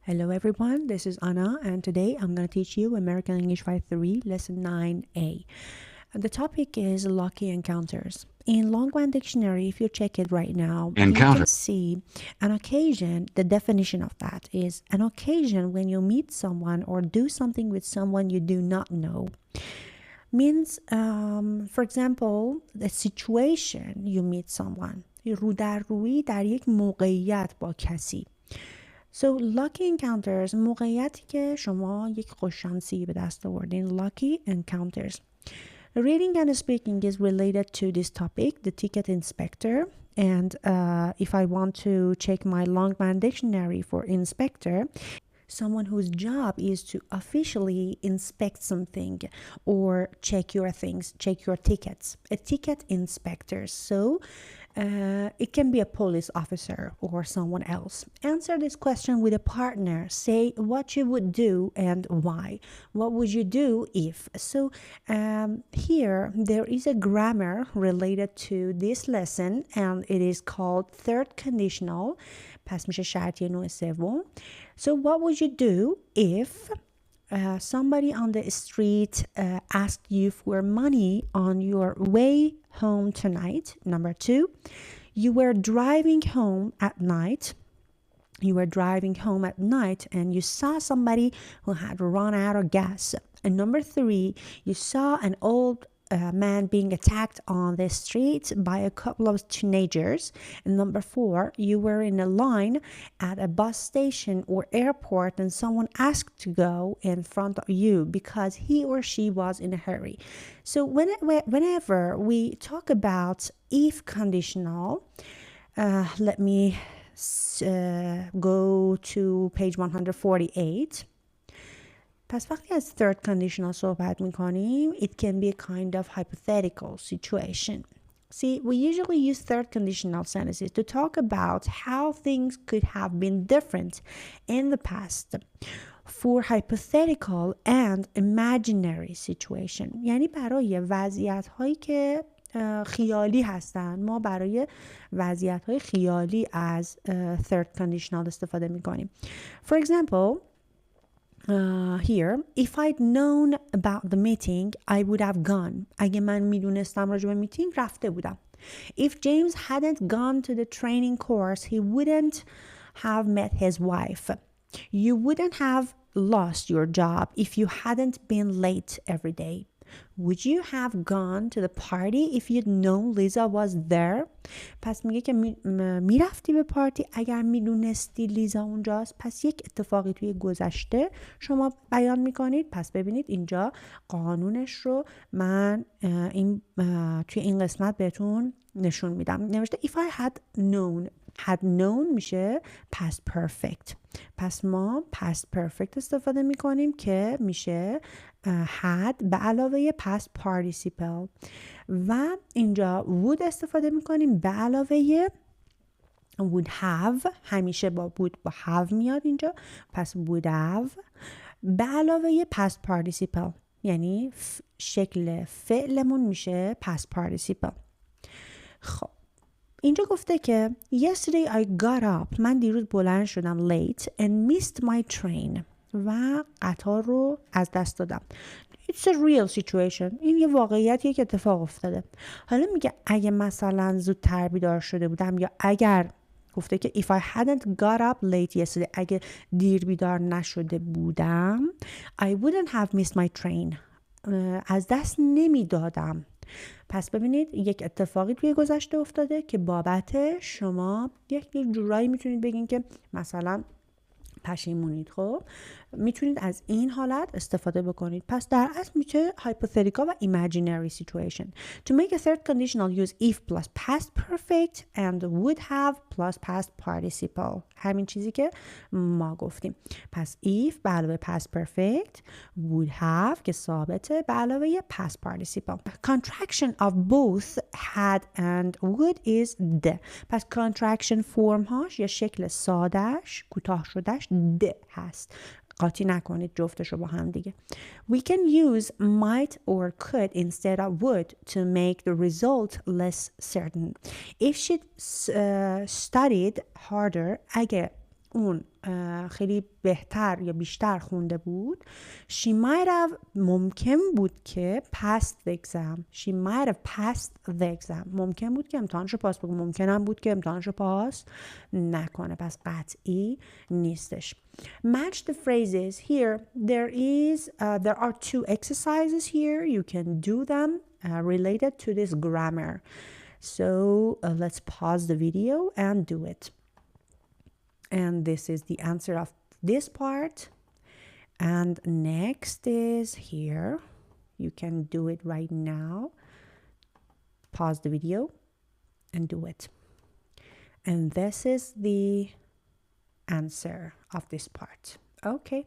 Hello everyone, this is Anna and today I'm going to teach you American English 5.3 lesson 9a. The topic is lucky encounters. In Longman Dictionary, if you check it right now, you can see an occasion. The definition of that is an occasion when you meet someone or do something with someone you do not know. Means, for example, the situation you meet someone. رو در روی در یک موقعیت با کسی. So lucky encounters موقعیتی که شما یک خوششانسی به دست آوردین. Lucky encounters. Reading and speaking is related to this topic, the ticket inspector. And if I want to check my Longman dictionary for inspector, someone whose job is to officially inspect something or check your things, check your tickets. A ticket inspector. So it can be a police officer or someone else. Answer this question with a partner. Say what you would do and why. What would you do if? So here there is a grammar related to this lesson and it is called third conditional. پس میشه شرطی نوع سوم. So what would you do if somebody on the street asked you for money on your way home tonight? Number 2, you were driving home at night. You were driving home at night and you saw somebody who had run out of gas. And number 3, you saw an old man being attacked on the street by a couple of teenagers. And number 4, you were in a line at a bus station or airport and someone asked to go in front of you because he or she was in a hurry. So whenever we talk about if conditional, let me go to page 148. پس وقتی از third conditional صحبت میکنیم, it can be a kind of hypothetical situation. See, we usually use third conditional sentences to talk about how things could have been different in the past for hypothetical and imaginary situation. یعنی برای وضعیت هایی که خیالی هستن ما برای وضعیت های خیالی از third conditional استفاده میکنیم. For example, here, if I'd known about the meeting, I would have gone. اگه من میدونستم راجع به میتینگ رفته بودم. If James hadn't gone to the training course, he wouldn't have met his wife. You wouldn't have lost your job if you hadn't been late every day. Would you have gone to the party if you'd known Lisa was there? پس میگه که میرفتی به پارتی اگر میدونستی لیزا اونجاست. پس یک اتفاقی توی گذشته شما بیان میکنید. پس ببینید اینجا قانونش رو من توی این قسمت بهتون نشون میدم. نوشته if I had known میشه past perfect. پس ما past perfect استفاده میکنیم که میشه had به علاوه past participle و اینجا would استفاده میکنیم به علاوه would have. همیشه با would با have میاد اینجا. پس would have به علاوه past participle یعنی شکل فعلمون میشه past participle. خب اینجا گفته که yesterday I got up. من دیروز بلند شدم late and missed my train. و قطار رو از دست دادم. It's a real situation. این یه واقعیتیه که اتفاق افتاده. حالا میگه اگه مثلا زودتر بیدار شده بودم یا اگر گفته که if I hadn't got up late yesterday اگه دیر بیدار نشده بودم I wouldn't have missed my train. از دست نمیدادم. پس ببینید یک اتفاقی توی گذشته افتاده که بابت شما یک جورایی میتونید بگین که مثلا پشیمونید. خب میتونید از این حالت استفاده بکنید. پس در اصل میشه hypothetical و imaginary situation. To make a third conditional, use if plus past perfect and would have plus past participle. همین چیزی که ما گفتیم. پس if به علاوه past perfect, would have که ثابته به علاوه past participle. Contraction of both had and would is the. پس contraction فرم هاش یا شکل سادهش کوتاه شدهش د هست. قاطی نکنید جفتش رو با هم دیگه. We can use might or could instead of would to make the result less certain. If she studied harder, اگه اون خیلی بهتر یا بیشتر خونده بود. She might have ممکن بود که passed the exam. She might have passed the exam. ممکن بود که امتحانش رو پاس بکنه. ممکنم بود که امتحانش رو پاس نکنه. پس قطعی نیستش. Match the phrases here. There are two exercises here. You can do them related to this grammar. So let's pause the video and do it. And this is the answer of this part. And next is here. You can do it right now. Pause the video and do it. And this is the answer of this part. Okay.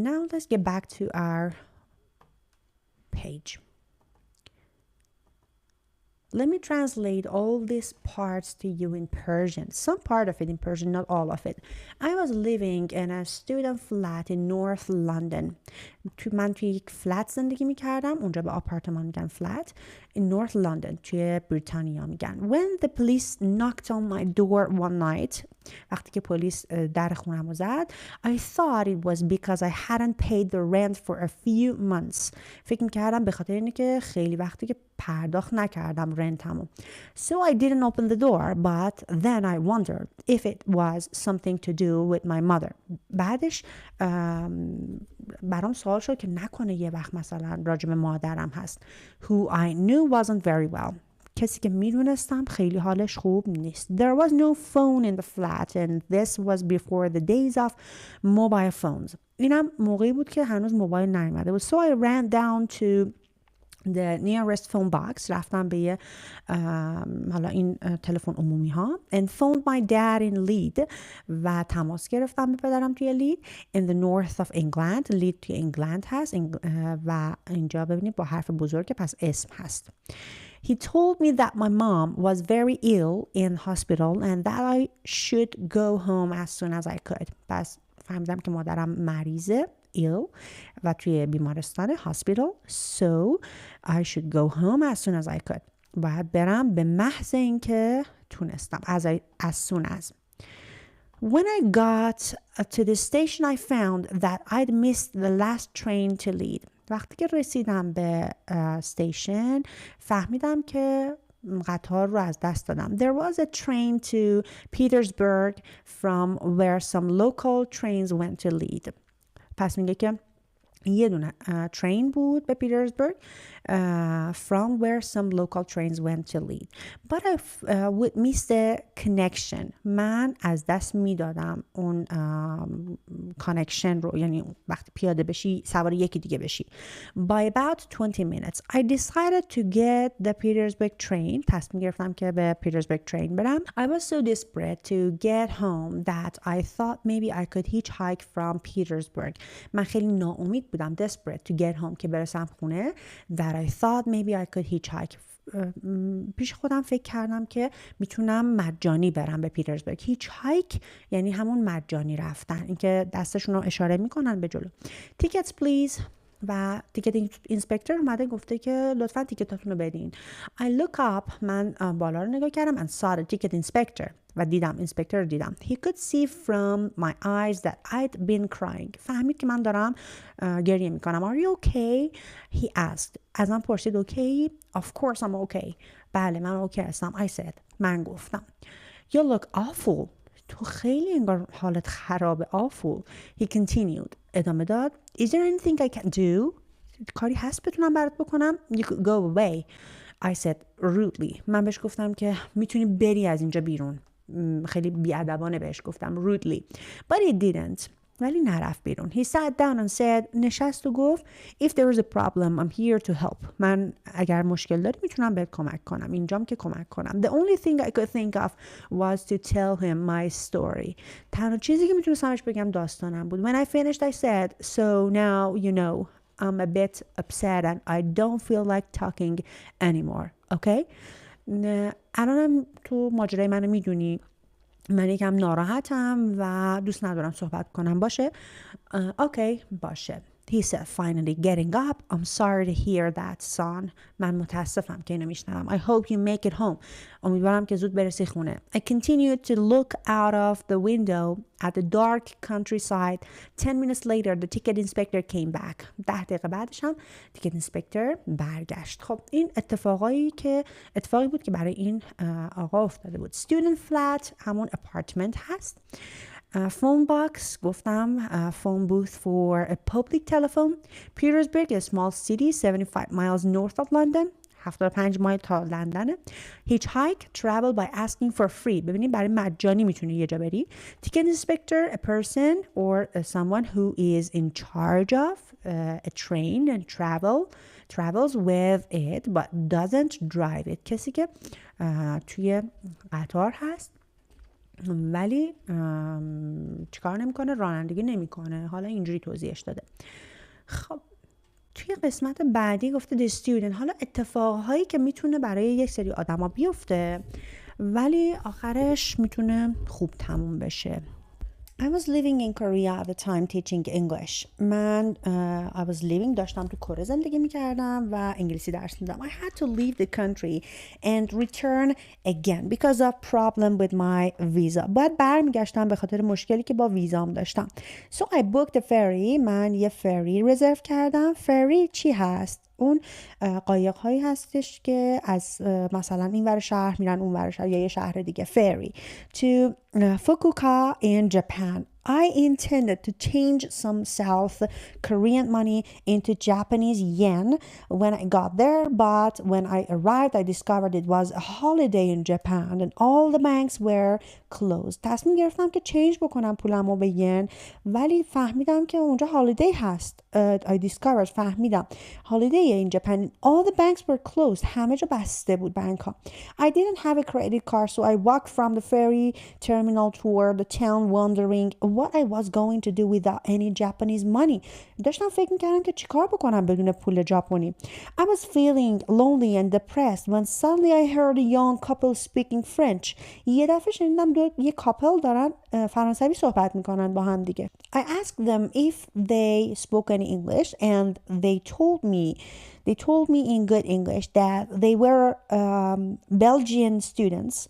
Now let's get back to our page. Let me translate all these parts to you in Persian. Some part of it in Persian, not all of it. I was living in a student flat in North London. من توی یک فلت زندگی میکردم. اونجا به آپارتمان میگن flat. In North London. توی بریتانیا میگن. When the police knocked on my door one night. وقتی که پلیس در خونم رو زد. I thought it was because I hadn't paid the rent for a few months. فکر میکردم به خاطر اینه که خیلی وقتی که پرداخت نکردم رنتمو. So I didn't open the door, but then I wondered if it was something to do with my mother. بعدش برام سوال شد که نکنه یه وقت مثلا راجب مادرم هست. Who I knew wasn't very well. کسی که میدونستم خیلی حالش خوب نیست. There was no phone in the flat and this was before the days of mobile phones. اینم موقعی بود که هنوز موبایل نیومده بود. So I ran down to the nearest phone box. رفتم به یه حالا این تلفن عمومی ها and phoned my dad in Leeds و تماس گرفتم به پدرم توی لید in the north of England. لید توی انگلند هست و اینجا ببینید با حرف بزرگ پس اسم هست. He told me that my mom was very ill in hospital and that I should go home as soon as I could. پس فهمیدم که مادرم مریضه ill و توی بیمارستان hospital. So I should go home as soon as I could. باید برم به محض اینکه تونستم. As soon as. When I got to the station I found that I'd missed the last train to Leeds. وقتی که رسیدم به استیشن فهمیدم که قطار رو از دست دادم. There was a train to Petersburg from where some local trains went to Leeds. پس میگه که یه دونه train بود به پیترزبورگ from where some local trains went to Leeds. But I would miss the connection. من از dast میدادم اون connection رو، یعنی وقتی پیاده بشی سوار یکی دیگه بشی. By about 20 minutes I decided to get the Petersburg train. تصمیم گرفتم که به پیترزبورگ train برم. I was so desperate to get home that I thought maybe I could hitchhike from Petersburg. من خیلی ناامید بودم. Desperate to get home که برسم خونه. That I thought maybe I could hitchhike. پیش خودم فکر کردم که میتونم مجانی برم به پیترزبورگ. hitchhike یعنی همون مجانی رفتن، اینکه دستشون رو اشاره میکنن به جلو. tickets please. و تیکت اینسپکتور اومده گفته که لطفا تیکتاتون رو بدین. I look up. من بالا رو نگاه کردم and saw the ticket inspector. و دیدم اینسپکتور رو دیدم. He could see from my eyes that I'd been crying. فهمید که من دارم گریه میکنم. Are you okay? He asked. ازم پرسید okay? Of course I'm okay. بله من اوکی هستم. I said. من گفتم. You look awful. تو خیلی انگار حالت خرابه. awful. He continued. ادامه داد. Is there anything I can do? کاری هست بتونم برات بکنم؟ You could go away. I said rudely. من بهش گفتم که میتونی بری از اینجا بیرون. خیلی بیادبانه بهش گفتم rudely. But he didn't. ولی نرفت بیرون. He sat down and said. نشست و گفت If there is a problem I'm here to help. من اگر مشکل داری میتونم بهت کمک کنم. اینجام که کمک کنم. The only thing I could think of was to tell him my story. تنها چیزی که میتونستمش بگم داستانم بود. When I finished I said So now you know I'm a bit upset and I don't feel like talking anymore. Okay? الانم تو ماجرای منو میدونی. من یکم ناراحتم و دوست ندارم صحبت کنم. باشه؟ اوکی باشه. He said, finally getting up. I'm sorry to hear that, son. من متاسفم که اینو میشنوم. I hope you make it home. امیدوارم که زود برسی خونه. I continued to look out of the window at the dark countryside. 10 minutes later, the ticket inspector came back. 10 دقیقه بعدش هم ticket inspector برگشت. خب این اتفاقی بود که برای این آقا افتاده بود. Student flat همون apartment هست. Phone box گفتم phone booth for a public telephone. Petersburg, a small city 75 miles north of London. 75 مایل تا لندن. Hitchhike, travel by asking for free. ببینید برای مجانی میتونی یه جا بری. Ticket inspector, a person or someone who is in charge of a train and travels with it but doesn't drive it. کسی که توی قطار هست ولی چیکار نمیکنه، رانندگی نمیکنه. حالا اینجوری توضیحش داده. خب توی قسمت بعدی گفته the student، حالا اتفاقهایی که میتونه برای یک سری آدما بیفته ولی آخرش میتونه خوب تموم بشه. I was living in Korea at the time teaching English. من I was living داشتم تو کره زندگی میکردم و انگلیسی درس میدم. I had to leave the country and return again because of problem with my visa. باید برمیگشتم به خاطر مشکلی که با ویزام داشتم. So I booked a ferry. من یه فری رزرو کردم. فری چی هست؟ اون قایق هایی هستش که از مثلا این ور شهر میرن اون ور شهر یا یه شهر دیگه. ferry to Fukuoka in Japan. I intended to change some South Korean money into Japanese yen when I got there, but when I arrived, I discovered it was a holiday in Japan and all the banks were closed. تصمیم گرفتم که چینج بکنم پولمو به ین ولی فهمیدم که اونجا هالیدی هست. I discovered فهمیدم holiday in Japan and all the banks were closed. همه جا بسته بود بانک ها. I didn't have a credit card so I walked from the ferry terminal toward the town wondering what I was going to do without any Japanese money. داشتم فکر میکردم که چیکار بکنم بدون پول ژاپنی. I was feeling lonely and depressed when suddenly I heard a young couple speaking French. یه دفعه شنیدم یه کاپل دارن فرانسوی صحبت میکنن با هم دیگه. I asked them if they spoke any English and they told me in good English that they were Belgian students.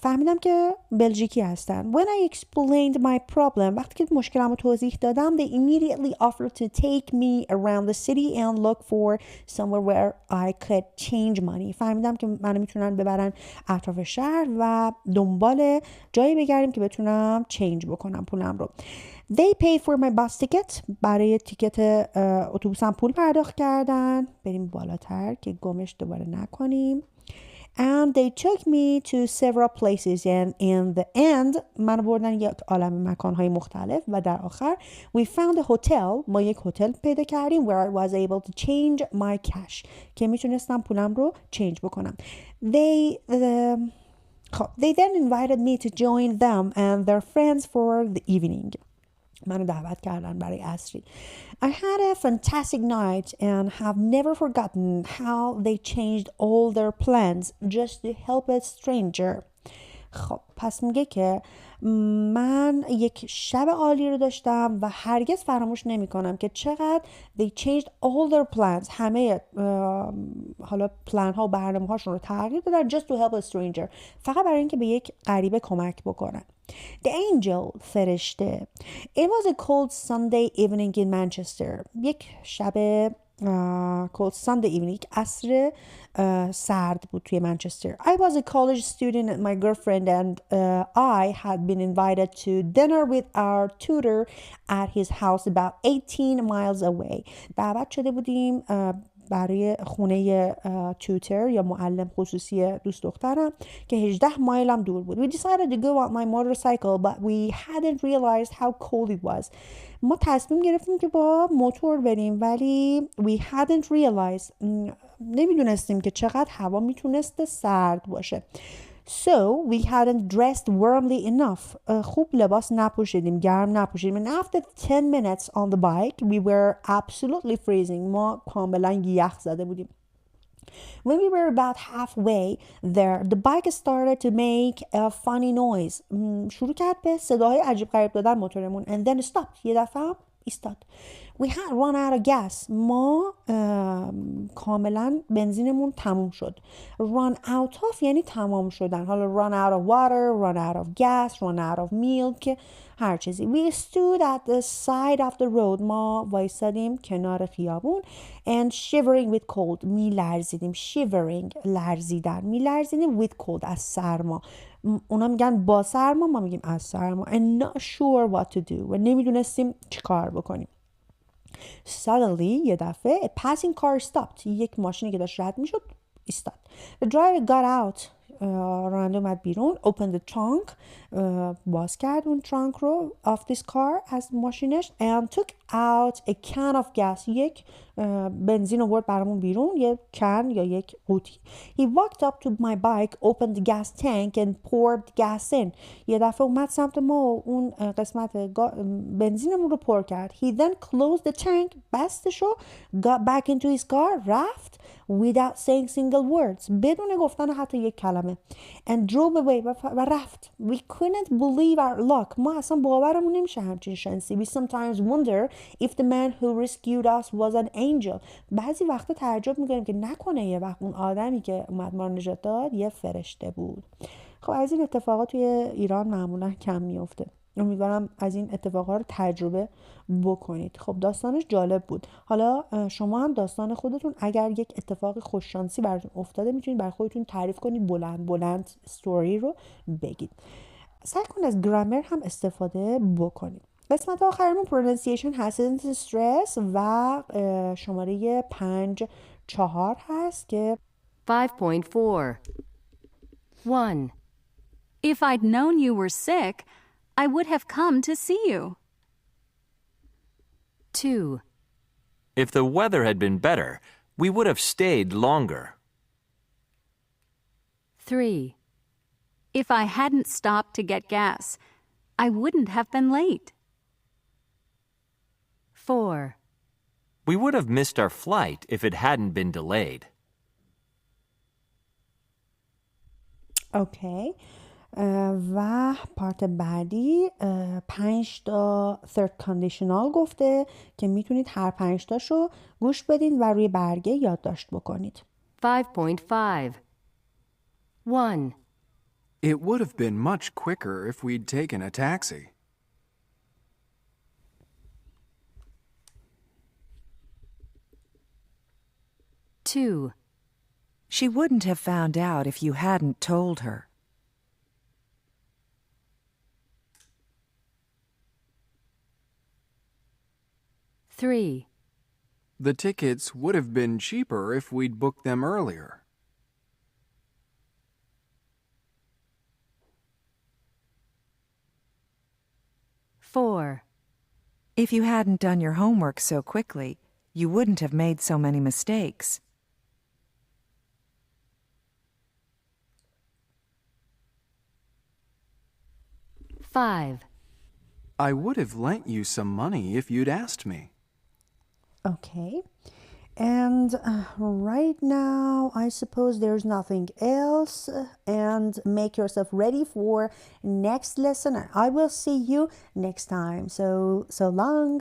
فهمیدم که بلژیکی هستن. When I explained my problem, وقتی که مشکلمو توضیح دادم, they immediately offered to take me around the city and look for somewhere where I could change money. فهمیدم که منو میتونن ببرن اطراف شهر و دنبال جایی بگردیم که بتونم چینج بکنم پولم رو. They paid for my bus ticket. برای تیکت اتوبوسم پول پرداخت کردن. بریم بالاتر که گمش دوباره نکنیم. And they took me to several places and in the end من بردن یک عالم مکانهای مختلف و در آخر we found a hotel. ما یک هتل پیدا کردیم where I was able to change my cash که میتونستم پولم رو چینج بکنم. They then invited me to join them and their friends for the evening. منو دعوت کردن برای عصری. I had a fantastic night and have never forgotten how they changed all their plans just to help a stranger. خب پس میگه که من یک شب عالی رو داشتم و هرگز فراموش نمی کنم که چقدر they changed all their plans. همه حالا پلان ها و برنامه هاشون رو تغییر دادن just to help a stranger. فقط برای اینکه به یک غریبه کمک بکنن. The angel فرشته. It was a cold Sunday evening in Manchester. یک شب cold Sunday evening یک عصر سرد بود توی منچستر. I was a college student and my girlfriend and I had been invited to dinner with our tutor at his house about 18 miles away. دعوت شده بودیم برای خونه توتر یا معلم خصوصی دوست دخترم که 18 مایل هم دور بود. We decided to go on my motorcycle but we hadn't realized how cold it was. ما تصمیم گرفتیم که با موتور بریم ولی we hadn't realized نمیدونستیم که چقدر هوا میتونسته سرد باشه. So we hadn't dressed warmly enough. خوب لباس نپوشیدیم، گرم نپوشیدیم. And after 10 minutes on the bike, we were absolutely freezing. ما کاملا یخ زده بودیم. When we were about halfway there, the bike started to make a funny noise. شروع کرد به صداهای عجیب غریب دادن موتورمون. And then stopped. یه دفعه ایستاد. We had run out of gas. ما کاملا بنزینمون تموم شد. Run out of یعنی تمام شدن. حالا run out of water, run out of gas, run out of milk، هر چیزی. We stood at the side of the road. ما وایسادیم کنار خیابون. And shivering with cold. می لرزیدیم. Shivering لرزیدن. می لرزیدیم with cold از سرما. اونا میگن با سرما، ما میگیم از سرما. And not sure what to do. و نمیدونستیم چی کار بکنیم. Suddenly یه دفعه a passing car stopped. یک ماشینی که داشت رد میشد ایستاد. The driver got out. راننده اومد بیرون. Opened the trunk. باز کرد اون trunk رو of this car از ماشینش. And took out a can of gas. یک بنزین آورد برامون بیرون. یک کن یا یک قوطی. He walked up to my bike, opened the gas tank and poured gas in. یه دفعه اومد سمت ما و اون قسمت بنزینمون رو پر کرد. He then closed the tank. بستشو. Got back into his car. رفت. Without saying single words. بدون گفتن حتی یک کلمه. And drove away. و رفت. We couldn't believe our luck. ما اصلا باورمون نمیشه همچین شانسی. We sometimes wonder if the man who rescued us was an angel. بعضی وقتا تعجب میکنیم که نکنه یه وقت اون آدمی که اومد ما رو نجات داد یه فرشته بود. خب از این اتفاقات توی ایران معمولا کم میفته. امیدوارم از این اتفاقات رو تجربه بکنید. خب داستانش جالب بود. حالا شما هم داستان خودتون اگر یک اتفاق خوششانسی براتون افتاده میتونید برای خودتون تعریف کنید، بلند استوری رو بگید. سعی کنید از گرامر هم استفاده بکنید. قسمت آخرمون پرونانسیشن هست، استرس و شماره 5-4 هست که 5.4 1. If I'd known you were sick, I would have come to see you. 2. If the weather had been better, we would have stayed longer. 3. If I hadn't stopped to get gas, I wouldn't have been late. 4. We would have missed our flight if it hadn't been delayed. اوکی. و پارت بعدی 5 تا third conditional گفته که میتونید هر 5 تاشو گوش بدین و روی برگه یادداشت بکنید. 5.5 1. It would have been much quicker if we'd taken a taxi. 2. She wouldn't have found out if you hadn't told her. 3. The tickets would have been cheaper if we'd booked them earlier. 4. If you hadn't done your homework so quickly, you wouldn't have made so many mistakes. 5. I would have lent you some money if you'd asked me. Okay. And right now, I suppose there's nothing else. And make yourself ready for next lesson. I will see you next time. So long.